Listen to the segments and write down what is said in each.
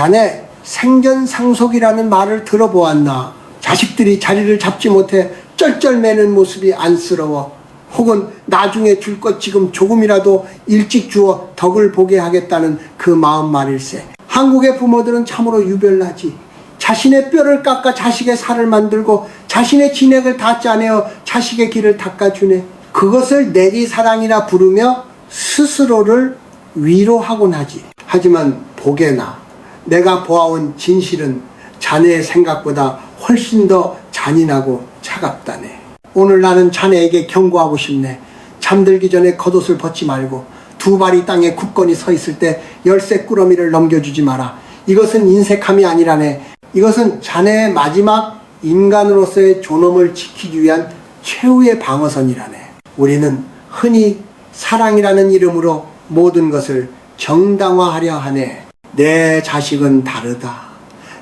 자네 생전상속이라는 말을 들어보았나? 자식들이 자리를 잡지 못해 쩔쩔매는 모습이 안쓰러워. 혹은 나중에 줄 것 지금 조금이라도 일찍 주어 덕을 보게 하겠다는 그 마음 말일세. 한국의 부모들은 참으로 유별나지. 자신의 뼈를 깎아 자식의 살을 만들고 자신의 진액을 다 짜내어 자식의 길을 닦아주네. 그것을 내리사랑이라 부르며 스스로를 위로하곤 하지. 하지만 보게나 내가 보아온 진실은 자네의 생각보다 훨씬 더 잔인하고 차갑다네. 오늘 나는 자네에게 경고하고 싶네. 잠들기 전에 겉옷을 벗지 말고 두 발이 땅에 굳건히 서 있을 때 열쇠 꾸러미를 넘겨주지 마라. 이것은 인색함이 아니라네. 이것은 자네의 마지막 인간으로서의 존엄을 지키기 위한 최후의 방어선이라네. 우리는 흔히 사랑이라는 이름으로 모든 것을 정당화하려 하네. 내 자식은 다르다.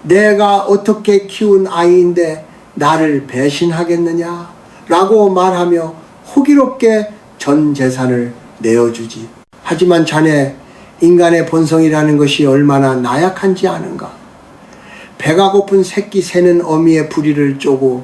내가 어떻게 키운 아이인데 나를 배신하겠느냐? 라고 말하며 호기롭게 전 재산을 내어주지. 하지만 자네, 인간의 본성이라는 것이 얼마나 나약한지 아는가? 배가 고픈 새끼 새는 어미의 부리를 쪼고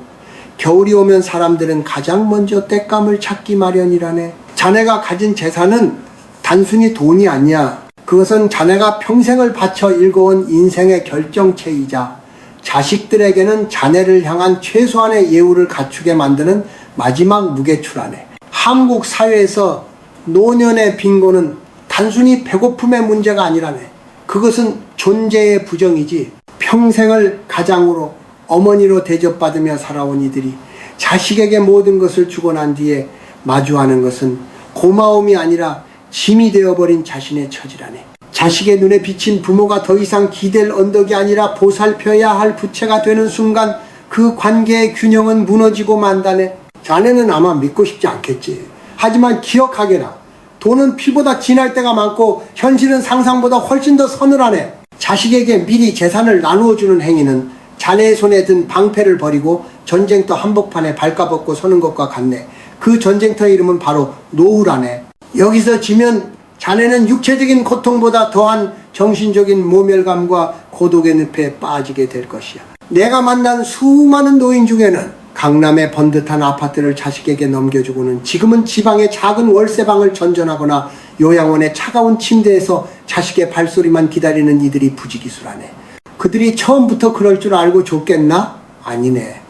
겨울이 오면 사람들은 가장 먼저 땔감을 찾기 마련이라네. 자네가 가진 재산은 단순히 돈이 아니야. 그것은 자네가 평생을 바쳐 일궈온 인생의 결정체이자 자식들에게는 자네를 향한 최소한의 예우를 갖추게 만드는 마지막 무게추라네. 한국 사회에서 노년의 빈곤은 단순히 배고픔의 문제가 아니라네. 그것은 존재의 부정이지. 평생을 가장으로 어머니로 대접받으며 살아온 이들이 자식에게 모든 것을 주고 난 뒤에 마주하는 것은 고마움이 아니라 짐이 되어버린 자신의 처지라네. 자식의 눈에 비친 부모가 더 이상 기댈 언덕이 아니라 보살펴야 할 부채가 되는 순간 그 관계의 균형은 무너지고 만다네. 자네는 아마 믿고 싶지 않겠지. 하지만 기억하게나 돈은 피보다 진할 때가 많고 현실은 상상보다 훨씬 더 서늘하네. 자식에게 미리 재산을 나누어주는 행위는 자네의 손에 든 방패를 버리고 전쟁터 한복판에 발가벗고 서는 것과 같네. 그 전쟁터의 이름은 바로 노후라네. 여기서 지면 자네는 육체적인 고통보다 더한 정신적인 모멸감과 고독의 늪에 빠지게 될 것이야. 내가 만난 수많은 노인 중에는 강남의 번듯한 아파트를 자식에게 넘겨주고는 지금은 지방의 작은 월세방을 전전하거나 요양원의 차가운 침대에서 자식의 발소리만 기다리는 이들이 부지기수라네. 그들이 처음부터 그럴 줄 알고 줬겠나? 아니네.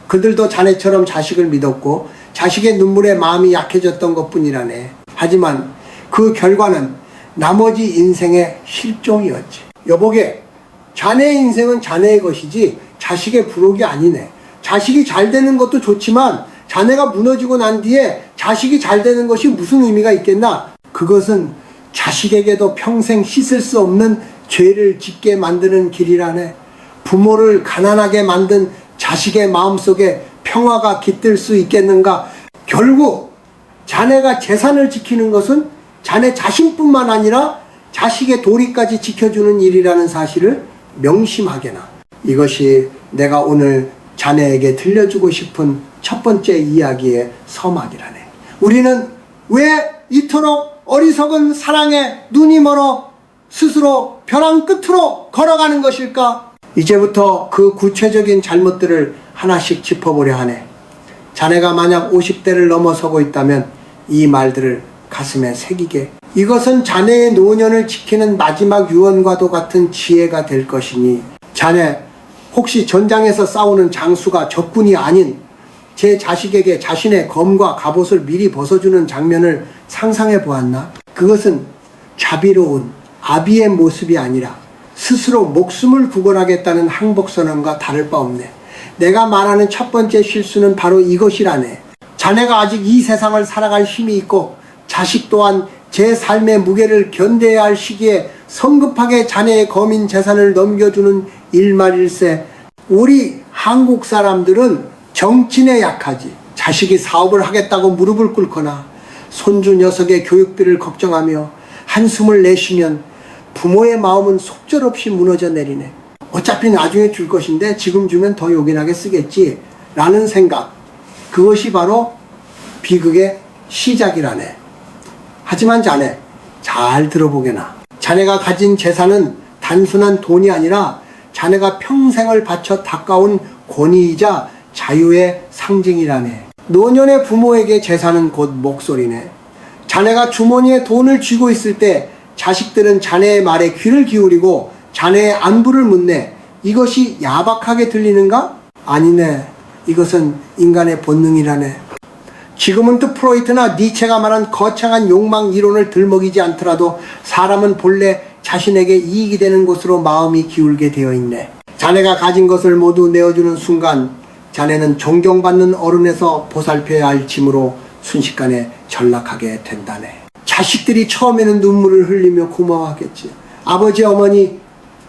그들도 자네처럼 자식을 믿었고 자식의 눈물에 마음이 약해졌던 것뿐이라네. 하지만 그 결과는 나머지 인생의 실종이었지. 여보게, 자네의 인생은 자네의 것이지 자식의 부록이 아니네. 자식이 잘 되는 것도 좋지만 자네가 무너지고 난 뒤에 자식이 잘 되는 것이 무슨 의미가 있겠나? 그것은 자식에게도 평생 씻을 수 없는 죄를 짓게 만드는 길이라네. 부모를 가난하게 만든 자식의 마음속에 평화가 깃들 수 있겠는가? 결국 자네가 재산을 지키는 것은 자네 자신뿐만 아니라 자식의 도리까지 지켜주는 일이라는 사실을 명심하게나. 이것이 내가 오늘 자네에게 들려주고 싶은 첫 번째 이야기의 서막이라네. 우리는 왜 이토록 어리석은 사랑에 눈이 멀어 스스로 벼랑 끝으로 걸어가는 것일까? 이제부터 그 구체적인 잘못들을 하나씩 짚어보려 하네. 자네가 만약 50대를 넘어서고 있다면 이 말들을 가슴에 새기게. 이것은 자네의 노년을 지키는 마지막 유언과도 같은 지혜가 될 것이니, 자네 혹시 전장에서 싸우는 장수가 적군이 아닌 제 자식에게 자신의 검과 갑옷을 미리 벗어주는 장면을 상상해 보았나? 그것은 자비로운 아비의 모습이 아니라 스스로 목숨을 구걸하겠다는 항복선언과 다를 바 없네. 내가 말하는 첫 번째 실수는 바로 이것이라네. 자네가 아직 이 세상을 살아갈 힘이 있고 자식 또한 제 삶의 무게를 견뎌야 할 시기에 성급하게 자네의 거민 재산을 넘겨주는 일말일세. 우리 한국 사람들은 정친에 약하지. 자식이 사업을 하겠다고 무릎을 꿇거나 손주 녀석의 교육비를 걱정하며 한숨을 내쉬면 부모의 마음은 속절없이 무너져 내리네. 어차피 나중에 줄 것인데 지금 주면 더 요긴하게 쓰겠지 라는 생각, 그것이 바로 비극의 시작이라네. 하지만 자네 잘 들어보게나. 자네가 가진 재산은 단순한 돈이 아니라 자네가 평생을 바쳐 닦아온 권위이자 자유의 상징이라네. 노년의 부모에게 재산은 곧 목소리네. 자네가 주머니에 돈을 쥐고 있을 때 자식들은 자네의 말에 귀를 기울이고 자네의 안부를 묻네. 이것이 야박하게 들리는가? 아니네. 이것은 인간의 본능이라네. 지금은 프로이트나 니체가 말한 거창한 욕망 이론을 들먹이지 않더라도 사람은 본래 자신에게 이익이 되는 곳으로 마음이 기울게 되어 있네. 자네가 가진 것을 모두 내어주는 순간 자네는 존경받는 어른에서 보살펴야 할 짐으로 순식간에 전락하게 된다네. 자식들이 처음에는 눈물을 흘리며 고마워하겠지. 아버지 어머니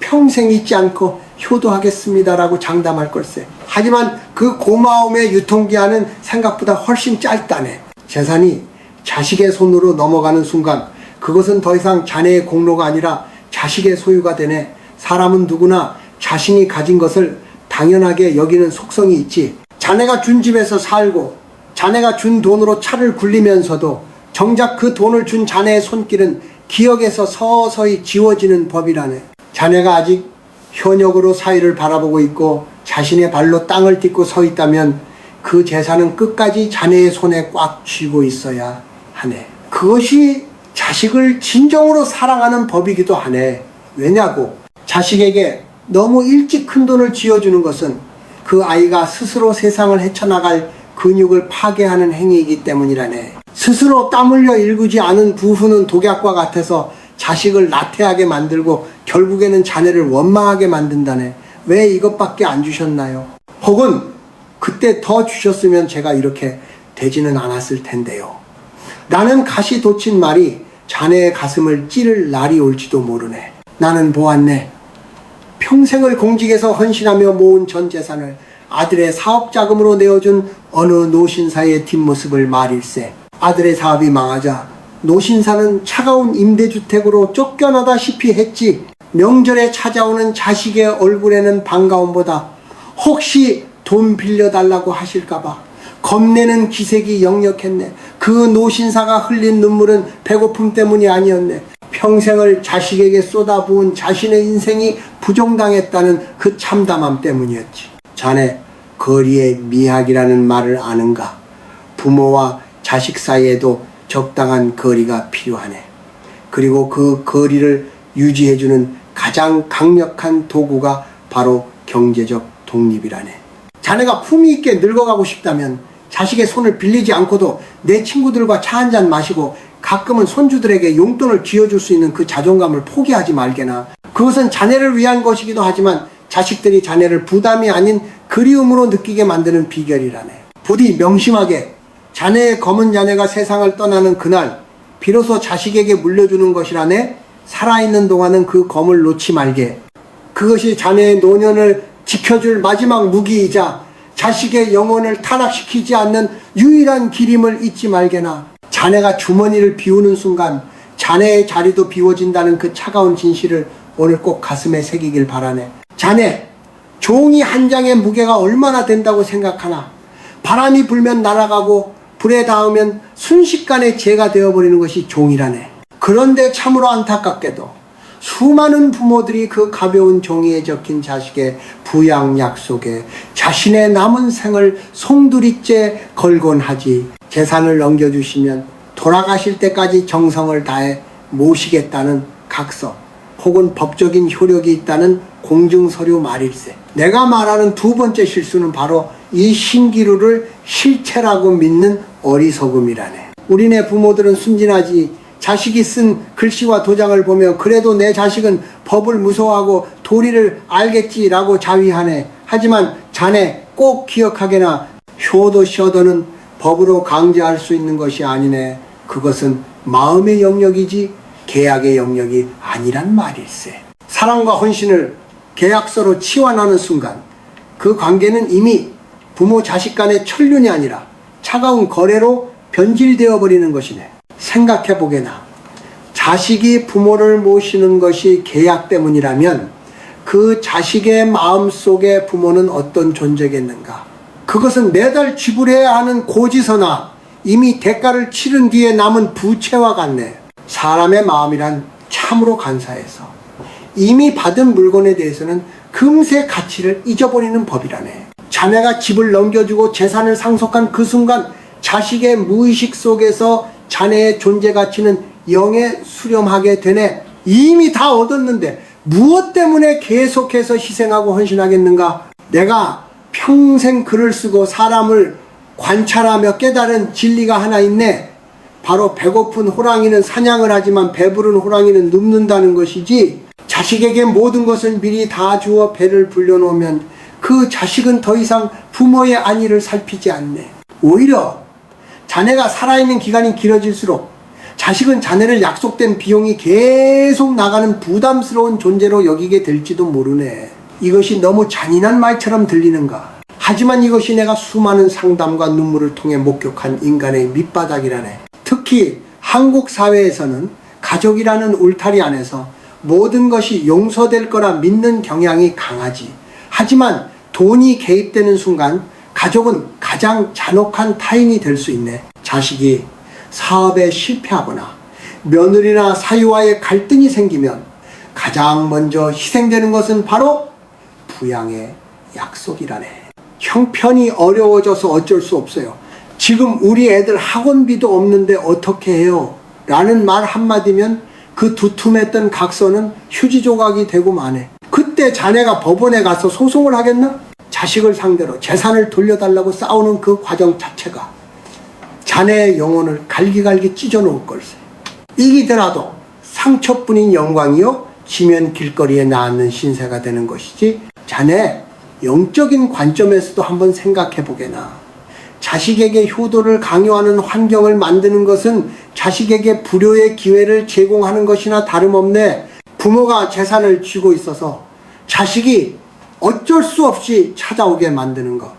평생 잊지 않고 효도하겠습니다라고 장담할 걸세. 하지만 그 고마움의 유통기한은 생각보다 훨씬 짧다네. 재산이 자식의 손으로 넘어가는 순간 그것은 더 이상 자네의 공로가 아니라 자식의 소유가 되네. 사람은 누구나 자신이 가진 것을 당연하게 여기는 속성이 있지. 자네가 준 집에서 살고 자네가 준 돈으로 차를 굴리면서도 정작 그 돈을 준 자네의 손길은 기억에서 서서히 지워지는 법이라네. 자네가 아직 현역으로 사회를 바라보고 있고 자신의 발로 땅을 딛고 서 있다면 그 재산은 끝까지 자네의 손에 꽉 쥐고 있어야 하네. 그것이 자식을 진정으로 사랑하는 법이기도 하네. 왜냐고? 자식에게 너무 일찍 큰 돈을 쥐어주는 것은 그 아이가 스스로 세상을 헤쳐나갈 근육을 파괴하는 행위이기 때문이라네. 스스로 땀 흘려 일구지 않은 부부는 독약과 같아서 자식을 나태하게 만들고 결국에는 자네를 원망하게 만든다네. 왜 이것밖에 안 주셨나요? 혹은 그때 더 주셨으면 제가 이렇게 되지는 않았을 텐데요. 나는 가시 돋친 말이 자네의 가슴을 찌를 날이 올지도 모르네. 나는 보았네. 평생을 공직에서 헌신하며 모은 전 재산을 아들의 사업 자금으로 내어준 어느 노신사의 뒷모습을 말일세. 아들의 사업이 망하자 노신사는 차가운 임대주택으로 쫓겨나다시피 했지. 명절에 찾아오는 자식의 얼굴에는 반가움보다 혹시 돈 빌려달라고 하실까봐 겁내는 기색이 역력했네. 그 노신사가 흘린 눈물은 배고픔 때문이 아니었네. 평생을 자식에게 쏟아부은 자신의 인생이 부정당했다는 그 참담함 때문이었지. 자네, 거리의 미학이라는 말을 아는가? 부모와 자식 사이에도 적당한 거리가 필요하네. 그리고 그 거리를 유지해주는 가장 강력한 도구가 바로 경제적 독립이라네. 자네가 품위 있게 늙어가고 싶다면 자식의 손을 빌리지 않고도 내 친구들과 차 한잔 마시고 가끔은 손주들에게 용돈을 쥐어줄 수 있는 그 자존감을 포기하지 말게나. 그것은 자네를 위한 것이기도 하지만 자식들이 자네를 부담이 아닌 그리움으로 느끼게 만드는 비결이라네. 부디 명심하게 자네의 검은 자네가 세상을 떠나는 그날 비로소 자식에게 물려주는 것이라네. 살아있는 동안은 그 검을 놓지 말게. 그것이 자네의 노년을 지켜줄 마지막 무기이자 자식의 영혼을 타락시키지 않는 유일한 길임을 잊지 말게나. 자네가 주머니를 비우는 순간 자네의 자리도 비워진다는 그 차가운 진실을 오늘 꼭 가슴에 새기길 바라네. 자네, 종이 한 장의 무게가 얼마나 된다고 생각하나? 바람이 불면 날아가고 불에 닿으면 순식간에 재가 되어버리는 것이 종이라네. 그런데 참으로 안타깝게도 수많은 부모들이 그 가벼운 종이에 적힌 자식의 부양 약속에 자신의 남은 생을 송두리째 걸곤 하지. 재산을 넘겨주시면 돌아가실 때까지 정성을 다해 모시겠다는 각서 혹은 법적인 효력이 있다는 공증서류 말일세. 내가 말하는 두 번째 실수는 바로 이 신기루를 실체라고 믿는 어리석음이라네. 우리네 부모들은 순진하지. 자식이 쓴 글씨와 도장을 보면 그래도 내 자식은 법을 무서워하고 도리를 알겠지라고 자위하네. 하지만 자네 꼭 기억하게나 효도 시효도는 법으로 강제할 수 있는 것이 아니네. 그것은 마음의 영역이지 계약의 영역이 아니란 말일세. 사랑과 헌신을 계약서로 치환하는 순간 그 관계는 이미 부모 자식 간의 천륜이 아니라 차가운 거래로 변질되어 버리는 것이네. 생각해보게나. 자식이 부모를 모시는 것이 계약 때문이라면 그 자식의 마음속에 부모는 어떤 존재겠는가? 그것은 매달 지불해야 하는 고지서나 이미 대가를 치른 뒤에 남은 부채와 같네. 사람의 마음이란 참으로 간사해서 이미 받은 물건에 대해서는 금세 가치를 잊어버리는 법이라네. 자네가 집을 넘겨주고 재산을 상속한 그 순간 자식의 무의식 속에서 자네의 존재 가치는 영에 수렴하게 되네. 이미 다 얻었는데 무엇 때문에 계속해서 희생하고 헌신하겠는가? 내가 평생 글을 쓰고 사람을 관찰하며 깨달은 진리가 하나 있네. 바로 배고픈 호랑이는 사냥을 하지만 배부른 호랑이는 눕는다는 것이지, 자식에게 모든 것을 미리 다 주어 배를 불려놓으면 그 자식은 더 이상 부모의 안위를 살피지 않네. 오히려 자네가 살아있는 기간이 길어질수록 자식은 자네를 약속된 비용이 계속 나가는 부담스러운 존재로 여기게 될지도 모르네. 이것이 너무 잔인한 말처럼 들리는가? 하지만 이것이 내가 수많은 상담과 눈물을 통해 목격한 인간의 밑바닥이라네. 특히 한국 사회에서는 가족이라는 울타리 안에서 모든 것이 용서될 거라 믿는 경향이 강하지. 하지만 돈이 개입되는 순간 가족은 가장 잔혹한 타인이 될 수 있네. 자식이 사업에 실패하거나 며느리나 사위와의 갈등이 생기면 가장 먼저 희생되는 것은 바로 부양의 약속이라네. 형편이 어려워져서 어쩔 수 없어요. 지금 우리 애들 학원비도 없는데 어떻게 해요? 라는 말 한마디면 그 두툼했던 각서는 휴지 조각이 되고 마네. 그때 자네가 법원에 가서 소송을 하겠나? 자식을 상대로 재산을 돌려달라고 싸우는 그 과정 자체가 자네의 영혼을 갈기갈기 찢어놓을 걸세. 이기더라도 상처뿐인 영광이요 지면 길거리에 나앉는 신세가 되는 것이지. 자네 영적인 관점에서도 한번 생각해 보게나. 자식에게 효도를 강요하는 환경을 만드는 것은 자식에게 불효의 기회를 제공하는 것이나 다름없네. 부모가 재산을 쥐고 있어서 자식이 어쩔 수 없이 찾아오게 만드는 것,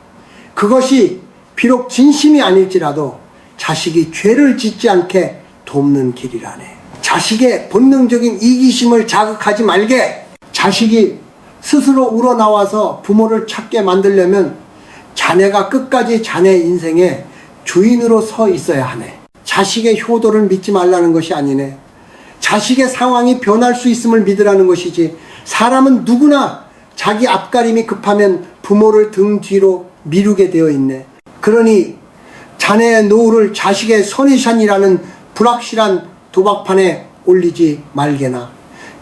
그것이 비록 진심이 아닐지라도 자식이 죄를 짓지 않게 돕는 길이라네. 자식의 본능적인 이기심을 자극하지 말게. 자식이 스스로 우러나와서 부모를 찾게 만들려면 자네가 끝까지 자네 인생의 주인으로 서 있어야 하네. 자식의 효도를 믿지 말라는 것이 아니네. 자식의 상황이 변할 수 있음을 믿으라는 것이지. 사람은 누구나 자기 앞가림이 급하면 부모를 등 뒤로 미루게 되어 있네. 그러니 자네의 노후를 자식의 선의šan이라는 불확실한 도박판에 올리지 말게나.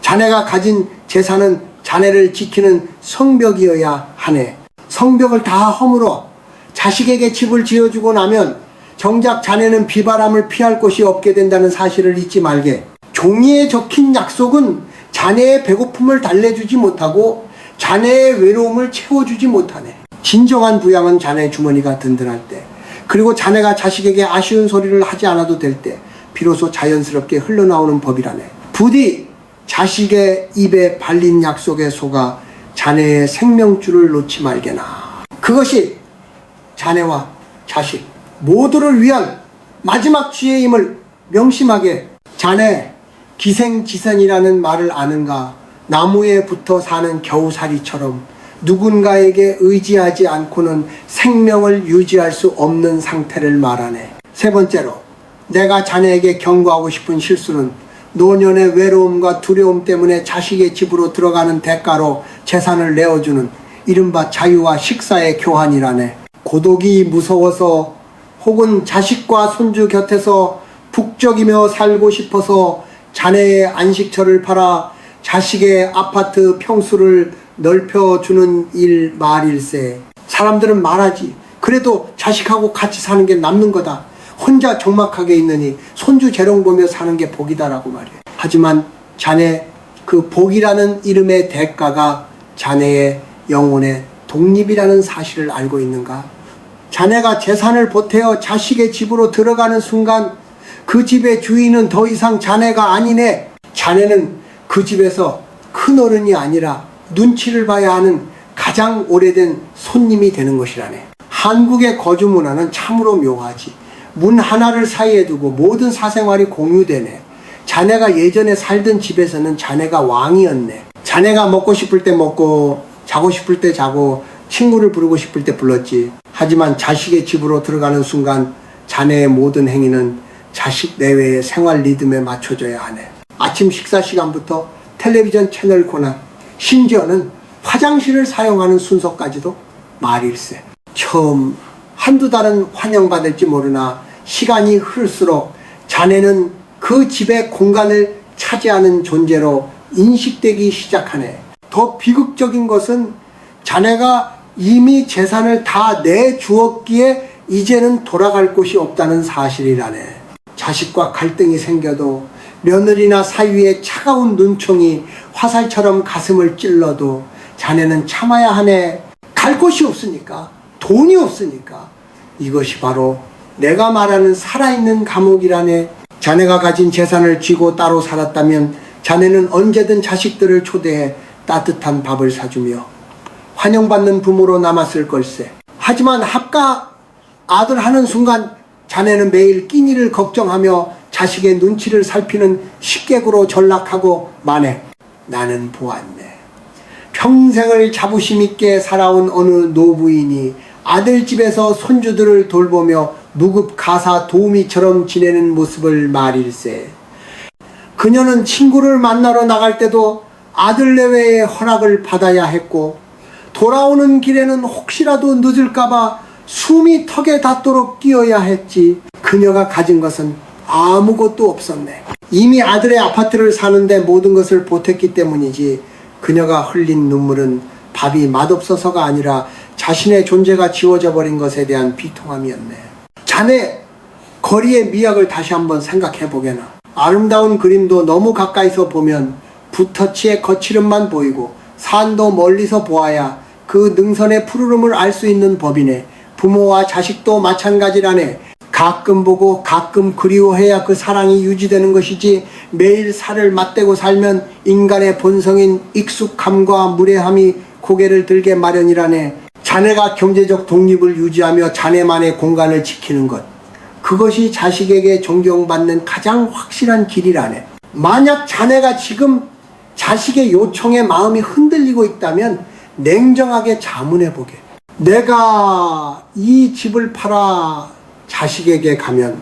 자네가 가진 재산은 자네를 지키는 성벽이어야 하네. 성벽을 다 허물어 자식에게 집을 지어주고 나면 정작 자네는 비바람을 피할 곳이 없게 된다는 사실을 잊지 말게. 종이에 적힌 약속은 자네의 배고픔을 달래주지 못하고 자네의 외로움을 채워주지 못하네. 진정한 부양은 자네의 주머니가 든든할 때, 그리고 자네가 자식에게 아쉬운 소리를 하지 않아도 될 때 비로소 자연스럽게 흘러나오는 법이라네. 부디 자식의 입에 발린 약속에 속아 자네의 생명줄을 놓지 말게나. 그것이 자네와 자식 모두를 위한 마지막 지혜임을 명심하게. 자네 기생지선이라는 말을 아는가? 나무에 붙어 사는 겨우살이처럼 누군가에게 의지하지 않고는 생명을 유지할 수 없는 상태를 말하네. 세 번째로, 내가 자네에게 경고하고 싶은 실수는 노년의 외로움과 두려움 때문에 자식의 집으로 들어가는 대가로 재산을 내어주는 이른바 자유와 식사의 교환이라네. 고독이 무서워서 혹은 자식과 손주 곁에서 북적이며 살고 싶어서 자네의 안식처를 팔아 자식의 아파트 평수를 넓혀주는 일 말일세. 사람들은 말하지. 그래도 자식하고 같이 사는 게 남는 거다. 혼자 적막하게 있느니 손주 재롱 보며 사는 게 복이다라고 말이에요. 하지만 자네 그 복이라는 이름의 대가가 자네의 영혼의 독립이라는 사실을 알고 있는가? 자네가 재산을 보태어 자식의 집으로 들어가는 순간 그 집의 주인은 더 이상 자네가 아니네. 자네는 그 집에서 큰어른이 아니라 눈치를 봐야 하는 가장 오래된 손님이 되는 것이라네. 한국의 거주 문화는 참으로 묘하지. 문 하나를 사이에 두고 모든 사생활이 공유되네. 자네가 예전에 살던 집에서는 자네가 왕이었네. 자네가 먹고 싶을 때 먹고 자고 싶을 때 자고 친구를 부르고 싶을 때 불렀지. 하지만 자식의 집으로 들어가는 순간 자네의 모든 행위는 자식 내외의 생활 리듬에 맞춰져야 하네. 아침 식사 시간부터 텔레비전 채널 권한, 심지어는 화장실을 사용하는 순서까지도 말일세. 처음 한두 달은 환영받을지 모르나 시간이 흐를수록 자네는 그 집의 공간을 차지하는 존재로 인식되기 시작하네. 더 비극적인 것은 자네가 이미 재산을 다 내주었기에 이제는 돌아갈 곳이 없다는 사실이라네. 자식과 갈등이 생겨도 며느리나 사위의 차가운 눈총이 화살처럼 가슴을 찔러도 자네는 참아야 하네. 갈 곳이 없으니까, 돈이 없으니까. 이것이 바로 내가 말하는 살아있는 감옥이라네. 자네가 가진 재산을 쥐고 따로 살았다면 자네는 언제든 자식들을 초대해 따뜻한 밥을 사주며 환영받는 부모로 남았을 걸세. 하지만 합가 아들 하는 순간 자네는 매일 끼니를 걱정하며 자식의 눈치를 살피는 식객으로 전락하고 마네. 나는 보았네. 평생을 자부심 있게 살아온 어느 노부인이 아들 집에서 손주들을 돌보며 무급 가사 도우미처럼 지내는 모습을 말일세. 그녀는 친구를 만나러 나갈 때도 아들 내외의 허락을 받아야 했고 돌아오는 길에는 혹시라도 늦을까봐 숨이 턱에 닿도록 뛰어야 했지. 그녀가 가진 것은 아무것도 없었네. 이미 아들의 아파트를 사는데 모든 것을 보탰기 때문이지. 그녀가 흘린 눈물은 밥이 맛없어서가 아니라 자신의 존재가 지워져 버린 것에 대한 비통함이었네. 자네 거리의 미학을 다시 한번 생각해 보게나. 아름다운 그림도 너무 가까이서 보면 붓터치의 거칠음만 보이고 산도 멀리서 보아야 그 능선의 푸르름을 알 수 있는 법이네. 부모와 자식도 마찬가지라네. 가끔 보고 가끔 그리워해야 그 사랑이 유지되는 것이지 매일 살을 맞대고 살면 인간의 본성인 익숙함과 무례함이 고개를 들게 마련이라네. 자네가 경제적 독립을 유지하며 자네만의 공간을 지키는 것, 그것이 자식에게 존경받는 가장 확실한 길이라네. 만약 자네가 지금 자식의 요청에 마음이 흔들리고 있다면 냉정하게 자문해보게. 내가 이 집을 팔아 자식에게 가면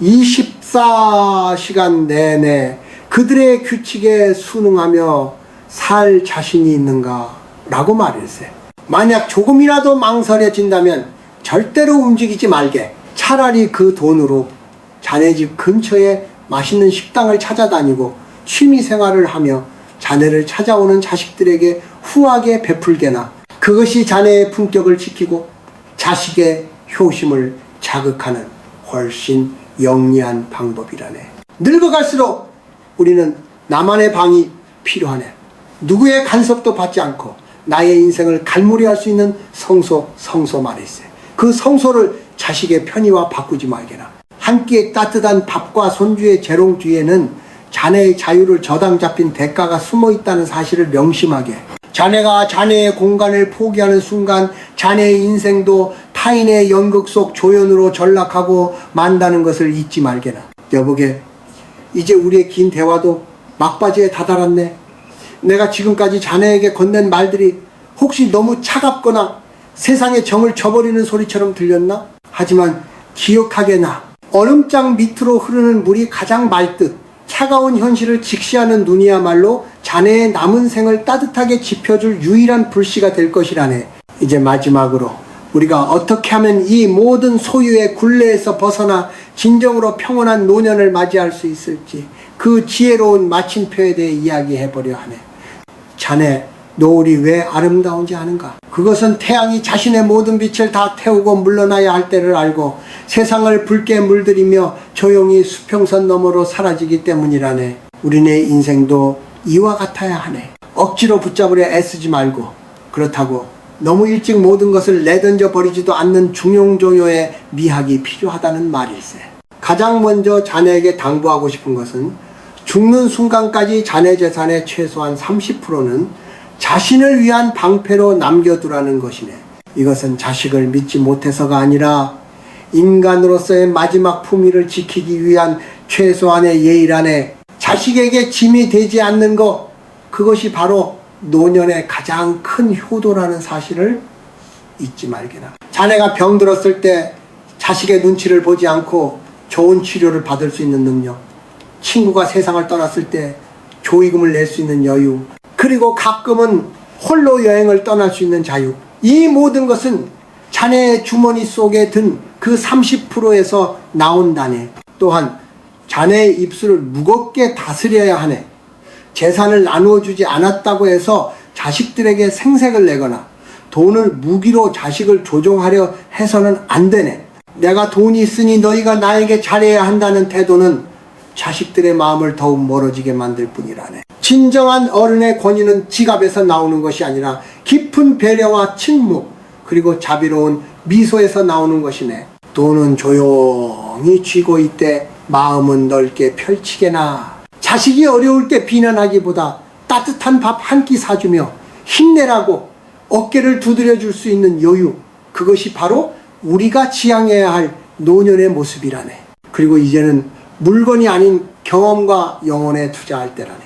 24시간 내내 그들의 규칙에 순응하며 살 자신이 있는가? 라고 말일세. 만약 조금이라도 망설여진다면 절대로 움직이지 말게. 차라리 그 돈으로 자네 집 근처에 맛있는 식당을 찾아다니고 취미생활을 하며 자네를 찾아오는 자식들에게 후하게 베풀게나. 그것이 자네의 품격을 지키고 자식의 효심을 자극하는 훨씬 영리한 방법이라네. 늙어갈수록 우리는 나만의 방이 필요하네. 누구의 간섭도 받지 않고 나의 인생을 갈무리할 수 있는 성소 말일세. 그 성소를 자식의 편의와 바꾸지 말게나. 한 끼의 따뜻한 밥과 손주의 재롱 뒤에는 자네의 자유를 저당 잡힌 대가가 숨어 있다는 사실을 명심하게. 자네가 자네의 공간을 포기하는 순간 자네의 인생도 타인의 연극 속 조연으로 전락하고 만다는 것을 잊지 말게나. 여보게, 이제 우리의 긴 대화도 막바지에 다다랐네. 내가 지금까지 자네에게 건넨 말들이 혹시 너무 차갑거나 세상의 정을 저버리는 소리처럼 들렸나? 하지만 기억하게나. 얼음장 밑으로 흐르는 물이 가장 맑듯 차가운 현실을 직시하는 눈이야말로 자네의 남은 생을 따뜻하게 지펴줄 유일한 불씨가 될 것이라네. 이제 마지막으로 우리가 어떻게 하면 이 모든 소유의 굴레에서 벗어나 진정으로 평온한 노년을 맞이할 수 있을지 그 지혜로운 마침표에 대해 이야기해보려 하네. 자네 노을이 왜 아름다운지 아는가? 그것은 태양이 자신의 모든 빛을 다 태우고 물러나야 할 때를 알고 세상을 붉게 물들이며 조용히 수평선 너머로 사라지기 때문이라네. 우리네 인생도 이와 같아야 하네. 억지로 붙잡으려 애쓰지 말고, 그렇다고 너무 일찍 모든 것을 내던져 버리지도 않는 중용조요의 미학이 필요하다는 말일세. 가장 먼저 자네에게 당부하고 싶은 것은 죽는 순간까지 자네 재산의 최소한 30%는 자신을 위한 방패로 남겨두라는 것이네. 이것은 자식을 믿지 못해서가 아니라 인간으로서의 마지막 품위를 지키기 위한 최소한의 예의라네. 자식에게 짐이 되지 않는 것, 그것이 바로 노년의 가장 큰 효도라는 사실을 잊지 말게나. 자네가 병들었을 때 자식의 눈치를 보지 않고 좋은 치료를 받을 수 있는 능력, 친구가 세상을 떠났을 때 조의금을 낼 수 있는 여유, 그리고 가끔은 홀로 여행을 떠날 수 있는 자유, 이 모든 것은 자네의 주머니 속에 든 그 30%에서 나온다네. 또한 자네의 입술을 무겁게 다스려야 하네. 재산을 나누어 주지 않았다고 해서 자식들에게 생색을 내거나 돈을 무기로 자식을 조종하려 해서는 안 되네. 내가 돈이 있으니 너희가 나에게 잘해야 한다는 태도는 자식들의 마음을 더욱 멀어지게 만들 뿐이라네. 진정한 어른의 권위는 지갑에서 나오는 것이 아니라 깊은 배려와 침묵, 그리고 자비로운 미소에서 나오는 것이네. 돈은 조용히 쥐고 있되 마음은 넓게 펼치게나. 자식이 어려울 때 비난하기보다 따뜻한 밥 한 끼 사주며 힘내라고 어깨를 두드려 줄 수 있는 여유, 그것이 바로 우리가 지향해야 할 노년의 모습이라네. 그리고 이제는 물건이 아닌 경험과 영혼에 투자할 때라네.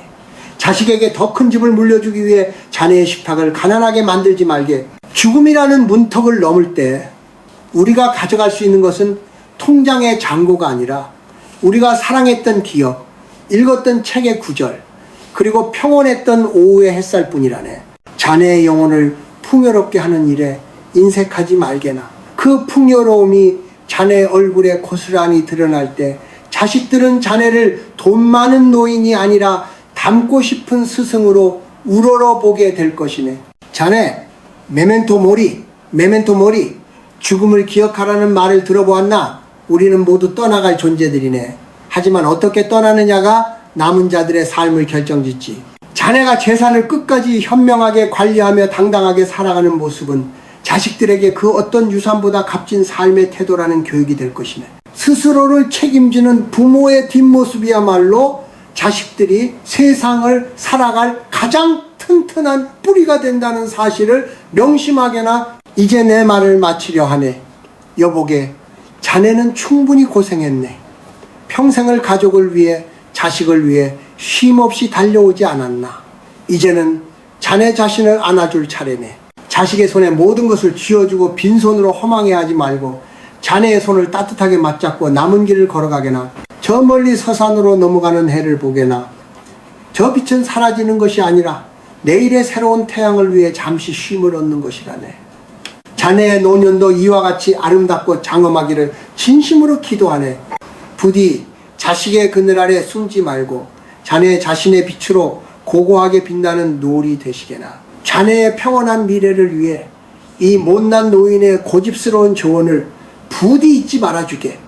자식에게 더 큰 집을 물려주기 위해 자네의 식탁을 가난하게 만들지 말게. 죽음이라는 문턱을 넘을 때 우리가 가져갈 수 있는 것은 통장의 잔고가 아니라 우리가 사랑했던 기억, 읽었던 책의 구절, 그리고 평온했던 오후의 햇살뿐이라네. 자네의 영혼을 풍요롭게 하는 일에 인색하지 말게나. 그 풍요로움이 자네 얼굴에 고스란히 드러날 때 자식들은 자네를 돈 많은 노인이 아니라 닮고 싶은 스승으로 우러러보게 될 것이네. 자네, 메멘토 모리, 메멘토 모리. 죽음을 기억하라는 말을 들어보았나? 우리는 모두 떠나갈 존재들이네. 하지만 어떻게 떠나느냐가 남은 자들의 삶을 결정짓지. 자네가 재산을 끝까지 현명하게 관리하며 당당하게 살아가는 모습은 자식들에게 그 어떤 유산보다 값진 삶의 태도라는 교육이 될 것이네. 스스로를 책임지는 부모의 뒷모습이야말로 자식들이 세상을 살아갈 가장 튼튼한 뿌리가 된다는 사실을 명심하게나. 이제 내 말을 마치려 하네. 여보게, 자네는 충분히 고생했네. 평생을 가족을 위해, 자식을 위해 쉼없이 달려오지 않았나. 이제는 자네 자신을 안아줄 차례네. 자식의 손에 모든 것을 쥐어주고 빈손으로 허망해하지 말고 자네의 손을 따뜻하게 맞잡고 남은 길을 걸어가게나. 저 멀리 서산으로 넘어가는 해를 보게나. 저 빛은 사라지는 것이 아니라 내일의 새로운 태양을 위해 잠시 쉼을 얻는 것이라네. 자네의 노년도 이와 같이 아름답고 장엄하기를 진심으로 기도하네. 부디 자식의 그늘 아래 숨지 말고 자네 자신의 빛으로 고고하게 빛나는 노을이 되시게나. 자네의 평온한 미래를 위해 이 못난 노인의 고집스러운 조언을 부디 잊지 말아주게.